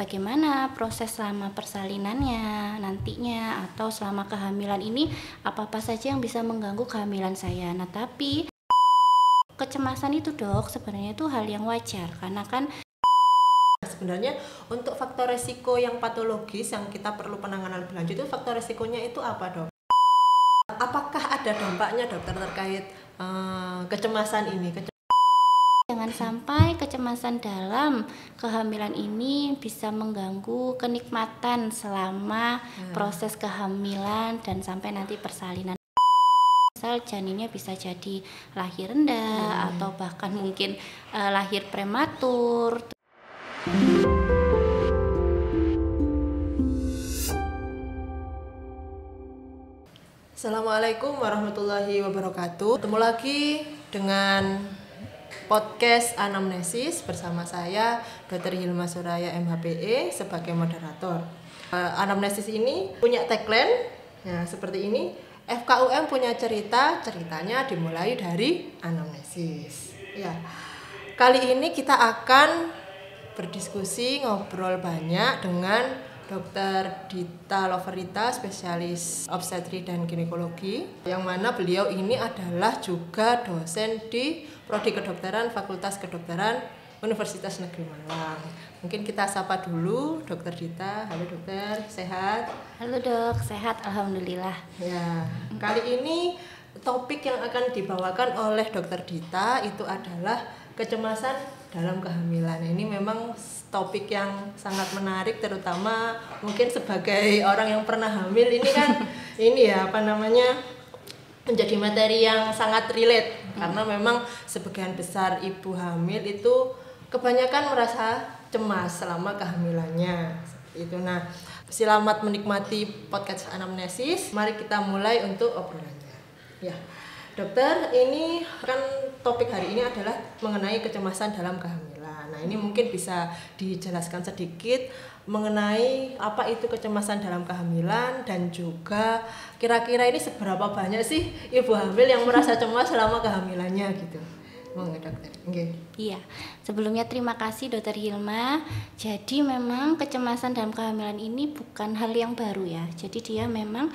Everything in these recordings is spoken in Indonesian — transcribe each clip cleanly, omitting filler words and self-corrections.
bagaimana proses selama persalinannya nantinya atau selama kehamilan ini apa-apa saja yang bisa mengganggu kehamilan saya. Nah, tapi kecemasan itu dok sebenarnya itu hal yang wajar karena kan sebenarnya untuk faktor resiko yang patologis yang kita perlu penanganan lebih lanjut itu faktor resikonya itu apa dok? Apakah ada dampaknya dokter terkait kecemasan ini? Jangan sampai kecemasan dalam kehamilan ini bisa mengganggu kenikmatan selama proses kehamilan dan sampai nanti persalinan. Misal janinnya bisa jadi lahir rendah atau bahkan mungkin lahir prematur. Assalamualaikum warahmatullahi wabarakatuh. Ketemu lagi dengan podcast Anamnesis bersama saya Dr. Hilma Suraya MHPE sebagai moderator. Anamnesis ini punya tagline seperti ini, FKUM punya cerita, ceritanya dimulai dari anamnesis. Ya. Kali ini kita akan berdiskusi, ngobrol banyak dengan Dr. Dita Loverita, spesialis obstetri dan ginekologi, yang mana beliau ini adalah juga dosen di Prodi Kedokteran Fakultas Kedokteran Universitas Negeri Malang. Mungkin kita sapa dulu Dr. Dita. Halo dokter, sehat? Halo dok, sehat alhamdulillah. Ya, kali ini topik yang akan dibawakan oleh Dr. Dita itu adalah kecemasan dalam kehamilan. Ini memang topik yang sangat menarik, terutama mungkin sebagai orang yang pernah hamil ini kan menjadi materi yang sangat relate karena memang sebagian besar ibu hamil itu kebanyakan merasa cemas selama kehamilannya. Itu. Nah, selamat menikmati podcast Anamnesis. Mari kita mulai untuk obrolannya. Ya. Dokter, ini kan topik hari ini adalah mengenai kecemasan dalam kehamilan. Nah, ini mungkin bisa dijelaskan sedikit mengenai apa itu kecemasan dalam kehamilan dan juga kira-kira ini seberapa banyak sih ibu hamil yang merasa cemas selama kehamilannya gitu. Monggo dokter. Okay. Iya, sebelumnya terima kasih Dokter Hilma. Jadi memang kecemasan dalam kehamilan ini bukan hal yang baru ya. Jadi dia memang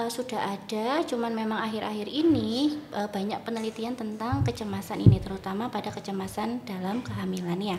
sudah ada, cuman memang akhir-akhir ini banyak penelitian tentang kecemasan ini, terutama pada kecemasan dalam kehamilan ya.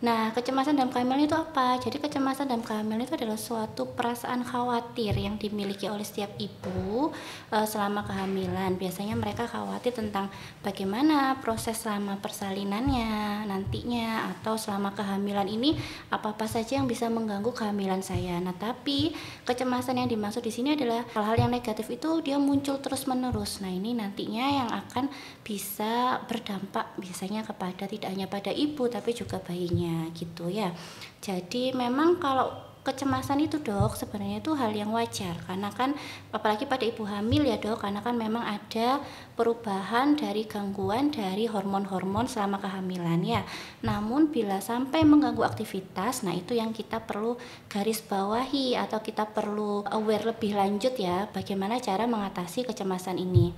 Nah, kecemasan dalam kehamilan itu apa? Jadi kecemasan dalam kehamilan itu adalah suatu perasaan khawatir yang dimiliki oleh setiap ibu selama kehamilan. Biasanya mereka khawatir tentang bagaimana proses selama persalinannya nantinya atau selama kehamilan ini apa-apa saja yang bisa mengganggu kehamilan saya. Nah, tapi kecemasan yang dimaksud di sini adalah hal-hal yang negatif itu dia muncul terus-menerus. Nah, ini nantinya yang akan bisa berdampak biasanya kepada tidak hanya pada ibu tapi juga bayinya gitu ya. Jadi memang kalau kecemasan itu dok sebenarnya itu hal yang wajar karena kan apalagi pada ibu hamil ya dok, karena kan memang ada perubahan dari gangguan dari hormon-hormon selama kehamilan ya. Namun bila sampai mengganggu aktivitas, nah itu yang kita perlu garis bawahi atau kita perlu aware lebih lanjut ya bagaimana cara mengatasi kecemasan ini.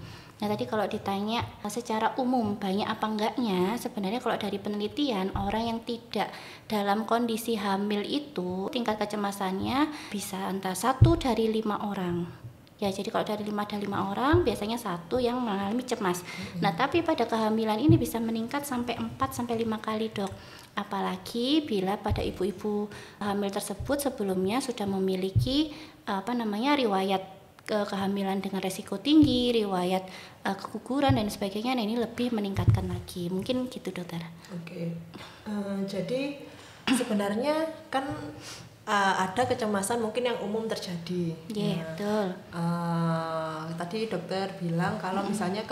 Nah tadi kalau ditanya secara umum banyak apa enggaknya, sebenarnya kalau dari penelitian orang yang tidak dalam kondisi hamil itu tingkat kecemasannya bisa antara 1 dari 5 orang. Ya jadi kalau dari 5 orang biasanya 1 yang mengalami cemas. Nah tapi pada kehamilan ini bisa meningkat sampai 4-5 kali dok. Apalagi bila pada ibu-ibu hamil tersebut sebelumnya sudah memiliki riwayat kehamilan dengan resiko tinggi, riwayat keguguran dan sebagainya. Nah ini lebih meningkatkan lagi. Mungkin gitu dokter. Oke. Jadi sebenarnya kan ada kecemasan mungkin yang umum terjadi. Iya, betul. Tadi dokter bilang kalau misalnya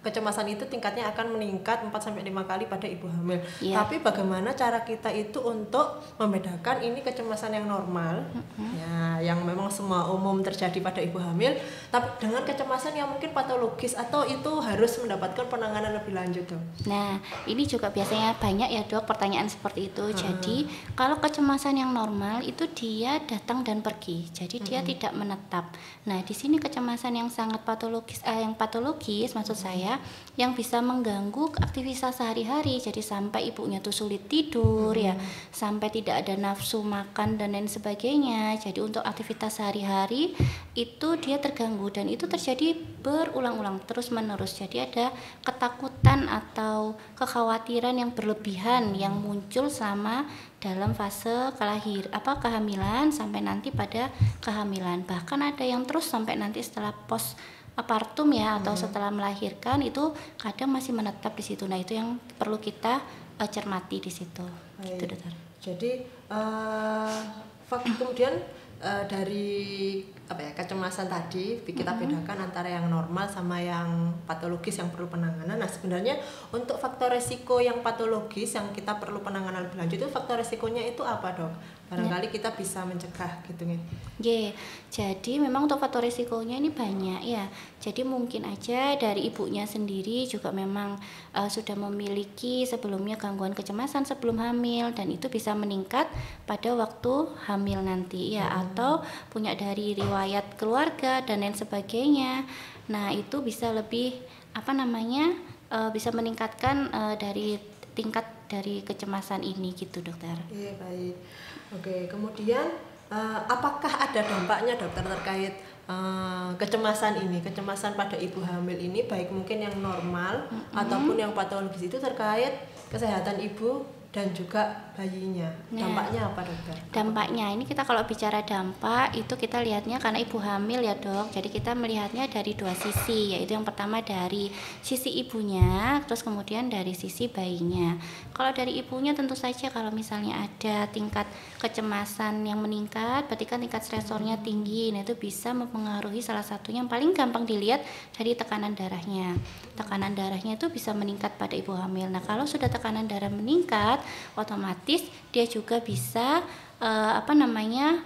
kecemasan itu tingkatnya akan meningkat 4-5 kali pada ibu hamil. Yeah. Tapi bagaimana cara kita itu untuk membedakan ini kecemasan yang normal, ya, yang memang semua umum terjadi pada ibu hamil, tapi dengan kecemasan yang mungkin patologis atau itu harus mendapatkan penanganan lebih lanjut dok. Nah, ini juga biasanya banyak ya dok pertanyaan seperti itu. Jadi kalau kecemasan yang normal itu dia datang dan pergi, jadi dia tidak menetap. Nah, di sini kecemasan yang sangat patologis maksud saya, yang bisa mengganggu aktivitas sehari-hari. Jadi sampai ibunya tuh sulit tidur ya, sampai tidak ada nafsu makan dan lain sebagainya. Jadi untuk aktivitas sehari-hari itu dia terganggu, dan itu terjadi berulang-ulang terus-menerus. Jadi ada ketakutan atau kekhawatiran yang berlebihan yang muncul selama dalam fase kehamilan sampai nanti pada kehamilan. Bahkan ada yang terus sampai nanti setelah postpartum ya, atau setelah melahirkan itu kadang masih menetap di situ. Nah, itu yang perlu kita cermati di situ. Gitu, dokter. Jadi kemudian dari kecemasan tadi kita bedakan antara yang normal sama yang patologis yang perlu penanganan. Nah, sebenarnya untuk faktor resiko yang patologis yang kita perlu penanganan lebih lanjut itu faktor resikonya itu apa, Dok? Barangkali kita bisa mencegah gitu nih. Jadi memang untuk faktor resikonya ini banyak ya. Jadi mungkin aja dari ibunya sendiri juga memang sudah memiliki sebelumnya gangguan kecemasan sebelum hamil, dan itu bisa meningkat pada waktu hamil nanti ya, atau punya dari riwayat keluarga dan lain sebagainya. Nah, itu bisa lebih bisa meningkatkan dari tingkat dari kecemasan ini gitu, dokter. Iya, baik. Oke, kemudian apakah ada dampaknya, dokter, terkait kecemasan pada ibu hamil ini, baik mungkin yang normal ataupun yang patologis, itu terkait kesehatan ibu dan juga bayinya. Dampaknya apa, dokter? Dampaknya ini kita kalau bicara dampak itu kita lihatnya karena ibu hamil ya, dok. Jadi kita melihatnya dari dua sisi, yaitu yang pertama dari sisi ibunya, terus kemudian dari sisi bayinya. Kalau dari ibunya tentu saja kalau misalnya ada tingkat kecemasan yang meningkat, berarti kan tingkat stresornya tinggi. Nah, itu bisa mempengaruhi salah satunya yang paling gampang dilihat dari tekanan darahnya. Tekanan darahnya itu bisa meningkat pada ibu hamil. Nah, kalau sudah tekanan darah meningkat, otomatis dia juga bisa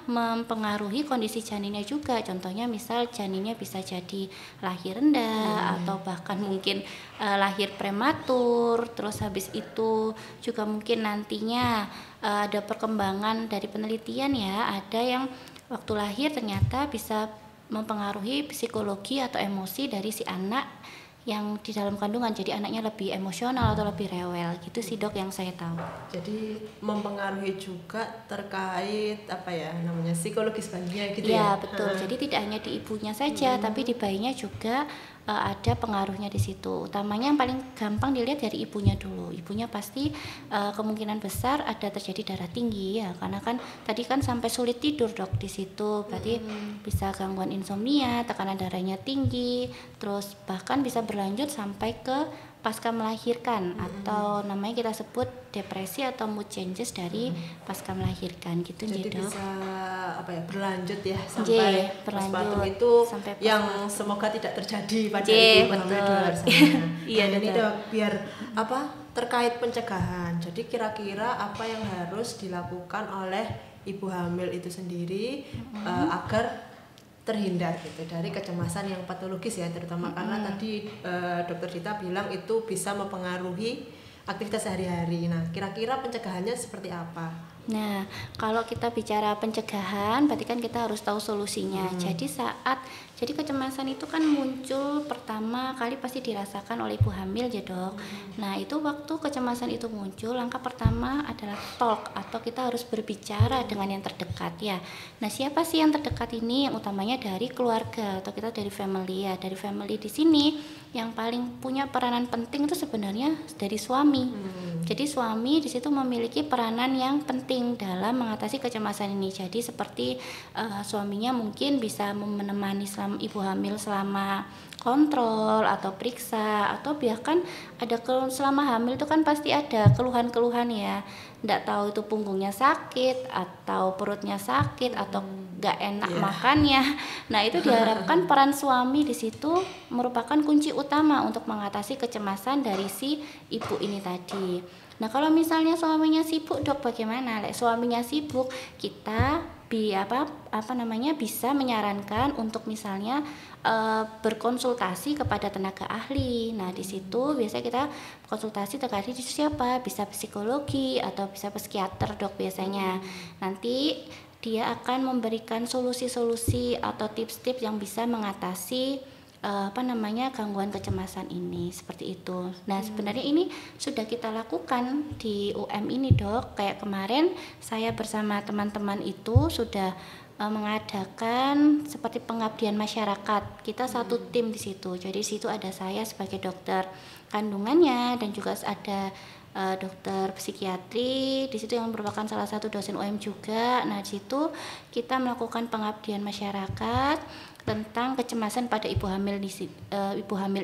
mempengaruhi kondisi janinnya juga. Contohnya misal janinnya bisa jadi lahir rendah atau bahkan mungkin lahir prematur. Terus habis itu juga mungkin nantinya ada perkembangan dari penelitian ya, ada yang waktu lahir ternyata bisa mempengaruhi psikologi atau emosi dari si anak yang di dalam kandungan, jadi anaknya lebih emosional atau lebih rewel gitu sih, dok, yang saya tahu. Jadi mempengaruhi juga terkait psikologis bayinya gitu ya. Iya, betul. Jadi tidak hanya di ibunya saja, tapi di bayinya juga ada pengaruhnya di situ. Utamanya yang paling gampang dilihat dari ibunya dulu. Ibunya pasti kemungkinan besar ada terjadi darah tinggi ya, karena kan tadi kan sampai sulit tidur, dok, di situ. Berarti bisa gangguan insomnia, tekanan darahnya tinggi, terus bahkan bisa berlanjut sampai ke pasca melahirkan atau namanya kita sebut depresi atau mood changes dari pasca melahirkan gitu. Jadi dok, bisa berlanjut ya sampai postpartum itu sampai yang semoga tidak terjadi pada ibu hamil di luar sana. Iya, ini, dok, biar terkait pencegahan. Jadi kira-kira apa yang harus dilakukan oleh ibu hamil itu sendiri agar terhindar gitu dari kecemasan yang patologis ya, terutama karena tadi Dokter Dita bilang itu bisa mempengaruhi aktivitas sehari-hari. Nah, kira-kira pencegahannya seperti apa? Nah, kalau kita bicara pencegahan, berarti kan kita harus tahu solusinya. Jadi kecemasan itu kan muncul pertama kali pasti dirasakan oleh ibu hamil ya, dok. Nah, itu waktu kecemasan itu muncul, langkah pertama adalah talk atau kita harus berbicara dengan yang terdekat ya. Nah, siapa sih yang terdekat ini? Yang utamanya dari keluarga atau kita dari family ya. Dari family di sini yang paling punya peranan penting itu sebenarnya dari suami. Jadi suami di situ memiliki peranan yang penting dalam mengatasi kecemasan ini. Jadi seperti suaminya mungkin bisa menemani ibu hamil selama kontrol atau periksa, atau bahkan ada selama hamil itu kan pasti ada keluhan-keluhan ya. Nggak tahu itu punggungnya sakit atau perutnya sakit atau nggak enak makannya. Nah, itu diharapkan peran suami di situ merupakan kunci utama untuk mengatasi kecemasan dari si ibu ini tadi. Nah, kalau misalnya suaminya sibuk, dok, bagaimana? Suaminya sibuk, kita bisa menyarankan untuk misalnya berkonsultasi kepada tenaga ahli. Nah, di situ biasanya kita konsultasi terkait itu siapa, bisa psikologi atau bisa psikiater, Dok, biasanya. Nanti dia akan memberikan solusi-solusi atau tips-tips yang bisa mengatasi gangguan kecemasan ini, seperti itu. Nah, sebenarnya ini sudah kita lakukan di UM ini, Dok. Kayak kemarin saya bersama teman-teman itu sudah mengadakan seperti pengabdian masyarakat. Kita satu tim di situ. Jadi di situ ada saya sebagai dokter kandungannya dan juga ada dokter psikiatri di situ yang merupakan salah satu dosen UM juga. Nah, di situ kita melakukan pengabdian masyarakat tentang kecemasan pada ibu hamil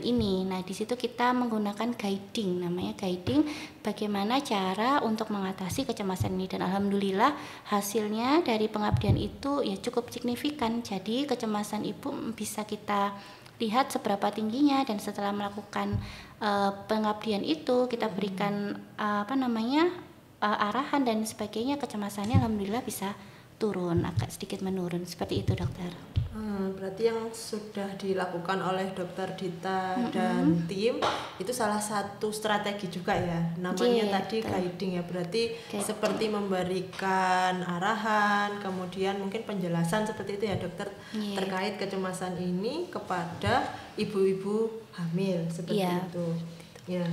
ini. Nah, di situ kita menggunakan guiding, namanya guiding, bagaimana cara untuk mengatasi kecemasan ini, dan alhamdulillah hasilnya dari pengabdian itu ya cukup signifikan. Jadi kecemasan ibu bisa kita lihat seberapa tingginya, dan setelah melakukan pengabdian itu kita berikan arahan dan sebagainya, kecemasannya alhamdulillah bisa turun, agak sedikit menurun, seperti itu, dokter. Berarti yang sudah dilakukan oleh Dokter Dita dan tim itu salah satu strategi juga ya, namanya tadi guiding ya, berarti seperti memberikan arahan, kemudian mungkin penjelasan seperti itu ya, dokter, terkait kecemasan ini kepada ibu-ibu hamil, seperti itu. Ya,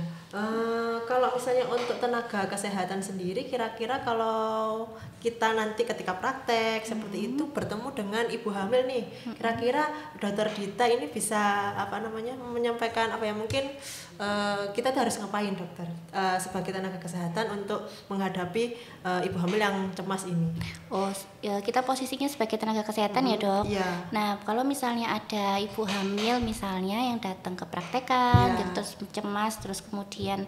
kalau misalnya untuk tenaga kesehatan sendiri, kira-kira kalau kita nanti ketika praktek seperti itu bertemu dengan ibu hamil nih, kira-kira dokter Dita ini bisa menyampaikan mungkin kita harus ngapain, dokter, sebagai tenaga kesehatan untuk menghadapi ibu hamil yang cemas ini? Kita posisinya sebagai tenaga kesehatan ya, Dok. Nah, kalau misalnya ada ibu hamil misalnya yang datang ke praktekan gitu, terus cemas, terus kemudian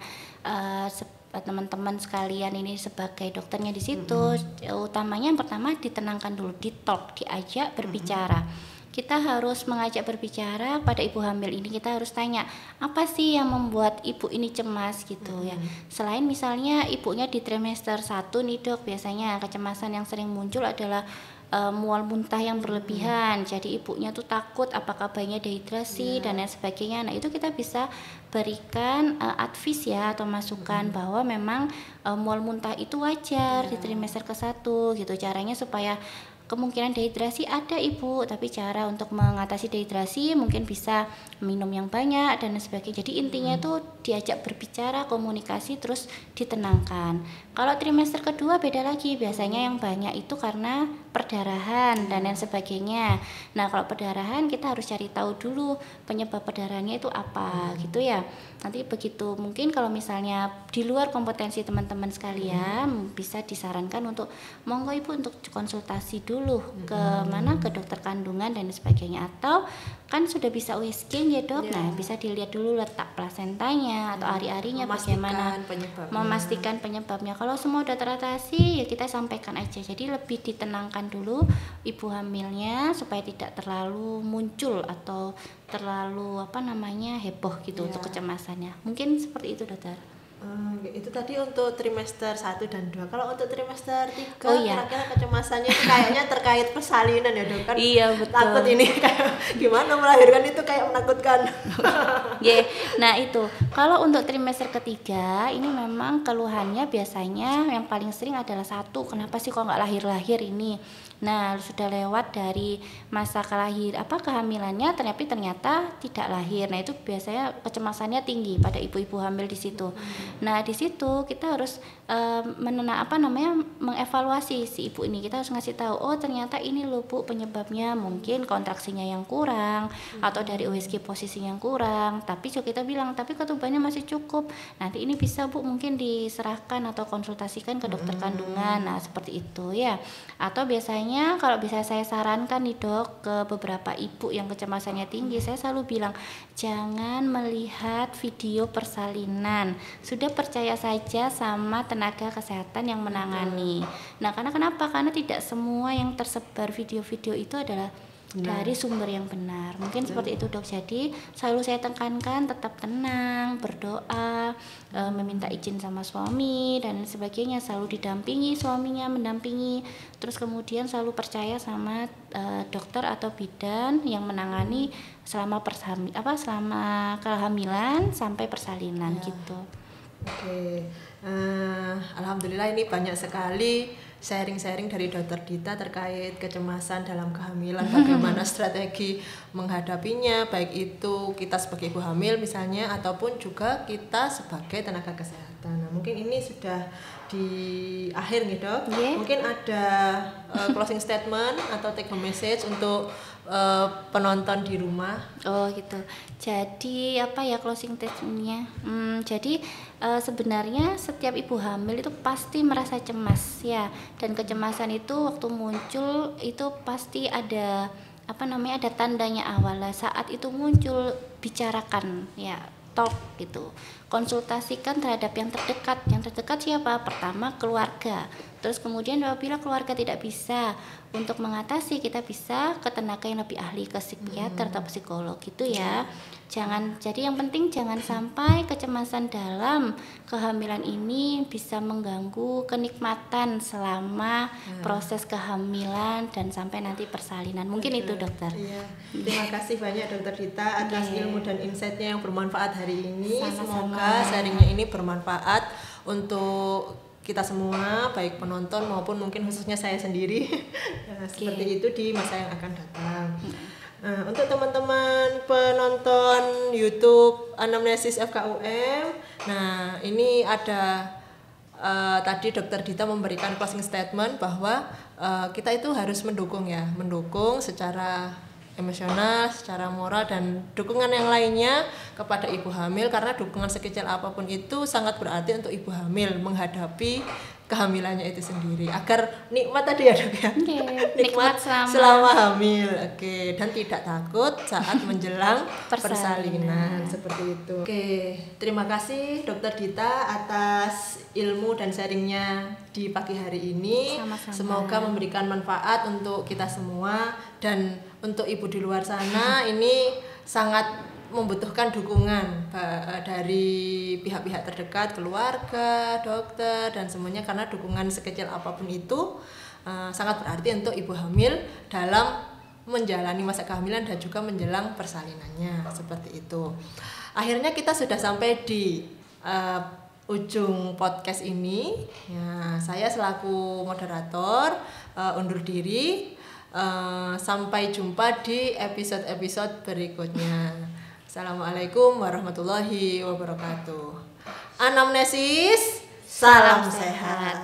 teman-teman sekalian ini sebagai dokternya di situ, utamanya yang pertama ditenangkan dulu, diajak berbicara. Kita harus mengajak berbicara pada ibu hamil ini. Kita harus tanya, apa sih yang membuat ibu ini cemas gitu ya. Selain misalnya ibunya di trimester 1 nih, Dok, biasanya kecemasan yang sering muncul adalah mual muntah yang berlebihan. Jadi ibunya tuh takut apakah bayinya dehidrasi dan lain sebagainya. Nah, itu kita bisa berikan advice ya, atau masukan bahwa memang mual muntah itu wajar di trimester ke-1 gitu. Caranya supaya kemungkinan dehidrasi ada ibu, tapi cara untuk mengatasi dehidrasi mungkin bisa minum yang banyak dan sebagainya. Jadi intinya itu diajak berbicara, komunikasi, terus ditenangkan. Kalau trimester kedua beda lagi, biasanya yang banyak itu karena perdarahan dan lain sebagainya. Nah, kalau perdarahan kita harus cari tahu dulu penyebab perdarahannya itu apa gitu ya. Nanti begitu, mungkin kalau misalnya di luar kompetensi teman-teman sekalian, bisa disarankan untuk monggo ibu untuk konsultasi dulu ke dokter kandungan dan sebagainya, atau kan sudah bisa USG ya, Dok. Nah, bisa dilihat dulu letak plasentanya atau ari-arinya bagaimana, memastikan penyebabnya. Kalau semua sudah teratasi ya kita sampaikan aja. Jadi lebih ditenangkan dulu ibu hamilnya supaya tidak terlalu muncul atau terlalu heboh gitu untuk kecemasannya. Mungkin seperti itu, dokter. Itu tadi untuk trimester 1 dan 2. Kalau untuk trimester 3 kira-kira kecemasannya kayaknya terkait persalinan ya, Dok, kan? Iya, betul. Takut ini kayak gimana melahirkan itu kayak menakutkan. Nah, itu kalau untuk trimester ketiga ini memang keluhannya biasanya yang paling sering adalah satu, kenapa sih kok nggak lahir-lahir ini. Nah, sudah lewat dari masa kehamilannya ternyata tidak lahir. Nah, itu biasanya kecemasannya tinggi pada ibu-ibu hamil di situ. Nah, di situ kita harus mengevaluasi si ibu ini. Kita harus ngasih tahu, oh ternyata ini loh Bu penyebabnya, mungkin kontraksinya yang kurang atau dari USG posisinya yang kurang. Tapi kita bilang, tapi ketubannya masih cukup. Nanti ini bisa Bu mungkin diserahkan atau konsultasikan ke dokter kandungan. Nah, seperti itu ya. Atau biasanya kalau bisa saya sarankan nih, Dok, ke beberapa ibu yang kecemasannya tinggi, saya selalu bilang jangan melihat video persalinan. Sudah percaya saja sama tenaga kesehatan yang menangani. Nah, karena kenapa? Karena tidak semua yang tersebar video-video itu adalah dari sumber yang benar. Mungkin seperti itu dok. Jadi selalu saya tekankan tetap tenang, berdoa, meminta izin sama suami dan sebagainya, selalu didampingi suaminya, mendampingi, terus kemudian selalu percaya sama dokter atau bidan yang menangani selama selama kehamilan sampai persalinan gitu. Oke, alhamdulillah ini banyak sekali sharing-sharing dari Dokter Dita terkait kecemasan dalam kehamilan, bagaimana strategi menghadapinya, baik itu kita sebagai ibu hamil misalnya ataupun juga kita sebagai tenaga kesehatan. Nah, mungkin ini sudah di akhir nih dok. Mungkin ada closing statement atau take home message untuk penonton di rumah. Oh gitu. Jadi apa ya closing statementnya? Jadi sebenarnya setiap ibu hamil itu pasti merasa cemas ya, dan kecemasan itu waktu muncul itu pasti ada ada tandanya awal lah. Saat itu muncul bicarakan ya, talk gitu, konsultasikan terhadap yang terdekat. Yang terdekat siapa? Pertama keluarga, terus kemudian apabila keluarga tidak bisa untuk mengatasi, kita bisa ke tenaga yang lebih ahli, ke psikiater atau psikolog gitu ya. Jadi yang penting jangan sampai kecemasan dalam kehamilan ini bisa mengganggu kenikmatan selama proses kehamilan dan sampai nanti persalinan. Mungkin itu dokter. Iya. Terima kasih banyak Dokter Dita atas ilmu dan insight-nya yang bermanfaat hari ini. Semoga sharingnya ini bermanfaat untuk kita semua, baik penonton maupun mungkin khususnya saya sendiri. Seperti itu di masa yang akan datang. Untuk teman-teman penonton YouTube Anamnesis FKUM, nah ini ada tadi Dokter Dita memberikan closing statement bahwa kita itu harus mendukung secara emosional, secara moral dan dukungan yang lainnya kepada ibu hamil, karena dukungan sekecil apapun itu sangat berarti untuk ibu hamil menghadapi kehamilannya itu sendiri, agar nikmat tadi ya dok ya, nikmat selama hamil, dan tidak takut saat menjelang persalinan seperti itu. Terima kasih Dokter Dita atas ilmu dan sharingnya di pagi hari ini. Sama-sama. Semoga memberikan manfaat untuk kita semua, dan untuk ibu di luar sana ini sangat membutuhkan dukungan dari pihak-pihak terdekat, keluarga, dokter dan semuanya, karena dukungan sekecil apapun itu sangat berarti untuk ibu hamil dalam menjalani masa kehamilan dan juga menjelang persalinannya, seperti itu. Akhirnya kita sudah sampai di ujung podcast ini. Ya, saya selaku moderator undur diri. Sampai jumpa di episode-episode berikutnya. Assalamualaikum warahmatullahi wabarakatuh. Anamnesis, salam sehat.